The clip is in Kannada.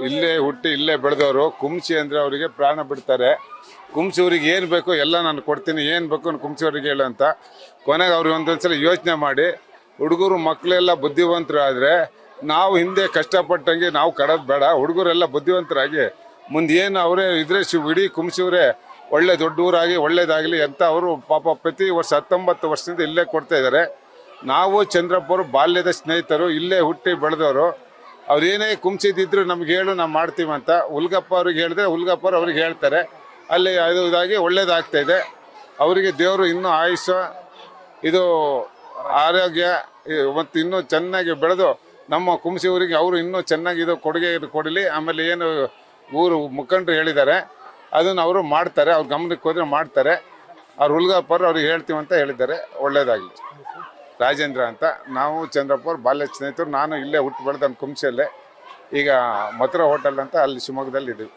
ಇಲ್ಲೇ ಹುಟ್ಟಿ ಇಲ್ಲೇ ಬೆಳೆದವರು ಕುಂಸಿ ಅಂದರೆ ಅವರಿಗೆ ಪ್ರಾಣ ಬಿಡ್ತಾರೆ. ಕುಂಸಿ ಅವ್ರಿಗೆ ಏನು ಬೇಕೋ ಎಲ್ಲ ನಾನು ಕೊಡ್ತೀನಿ, ಏನು ಬೇಕು ಕುಂಸಿ ಅವ್ರಿಗೆ ಹೇಳು ಅಂತ. ಕೊನೆಗೆ ಅವ್ರಿಗೆ ಒಂದೊಂದ್ಸಲ ಯೋಚನೆ ಮಾಡಿ ಹುಡುಗರು ಮಕ್ಕಳೆಲ್ಲ ಬುದ್ಧಿವಂತರು ಆದರೆ ನಾವು ಹಿಂದೆ ಕಷ್ಟಪಟ್ಟಂಗೆ ನಾವು ಕಡೋದು ಬೇಡ. ಹುಡುಗರೆಲ್ಲ ಬುದ್ಧಿವಂತರಾಗಿ ಮುಂದೆ ಏನು ಅವರೇ ಇದ್ರೆ ಇಡೀ ಕುಂಸಿಯವರೇ ಒಳ್ಳೆ ದೊಡ್ಡ ಊರಾಗಿ ಒಳ್ಳೇದಾಗಲಿ ಅಂತ ಅವರು ಪಾಪ ಪ್ರತಿ ವರ್ಷ 19 ವರ್ಷದಿಂದ ಇಲ್ಲೇ ಕೊಡ್ತಾ ಇದ್ದಾರೆ. ನಾವು ಚಂದ್ರಪ್ಪ ಅವರು ಬಾಲ್ಯದ ಸ್ನೇಹಿತರು, ಇಲ್ಲೇ ಹುಟ್ಟಿ ಬೆಳೆದವರು. ಅವ್ರು ಏನೇ ಕುಂಸಿದಿದ್ರು ನಮ್ಗೆ ಹೇಳು, ನಾವು ಮಾಡ್ತೀವಿ ಅಂತ. ಹುಲ್ಗಪ್ಪ ಅವ್ರಿಗೆ ಹೇಳಿದ್ರೆ ಹುಲ್ಗಪ್ಪ ಅವ್ರಿಗೆ ಹೇಳ್ತಾರೆ. ಅಲ್ಲಿ ಅದು ಇದಾಗಿ ಒಳ್ಳೇದಾಗ್ತಾ ಇದೆ. ಅವರಿಗೆ ದೇವರು ಇನ್ನೂ ಆಯುಷ್ಯ, ಇದು ಆರೋಗ್ಯ ಮತ್ತು ಇನ್ನೂ ಚೆನ್ನಾಗಿ ಬೆಳೆದು ನಮ್ಮ ಕುಂಸಿ ಊರಿಗೆ ಅವರು ಇನ್ನೂ ಚೆನ್ನಾಗಿ ಇದು ಕೊಡುಗೆ ಕೊಡಲಿ. ಆಮೇಲೆ ಏನು ಊರು ಮುಖಂಡರು ಹೇಳಿದ್ದಾರೆ ಅದನ್ನು ಅವರು ಮಾಡ್ತಾರೆ, ಅವ್ರ ಗಮನಕ್ಕೆ ಹೋದರೆ ಮಾಡ್ತಾರೆ. ಅವ್ರು ಹುಲ್ಗಪ್ಪರು ಅವ್ರಿಗೆ ಹೇಳ್ತೀವಿ ಅಂತ ಹೇಳಿದ್ದಾರೆ. ಒಳ್ಳೇದಾಗಲಿ. ರಾಜೇಂದ್ರ ಅಂತ. ನಾವು ಚಂದ್ರಪ್ಪ ಅವ್ರು ಬಾಲ್ಯ ಸ್ನೇಹಿತರು. ನಾನು ಇಲ್ಲೇ ಹುಟ್ಟು ಬೆಳೆದ ಕುಂಸಿಯಲ್ಲೇ. ಈಗ ಮಥುರಾ ಹೋಟೆಲ್ ಅಂತ ಅಲ್ಲಿ ಶಿವಮೊಗ್ಗದಲ್ಲಿ ಇದ್ದೀವಿ.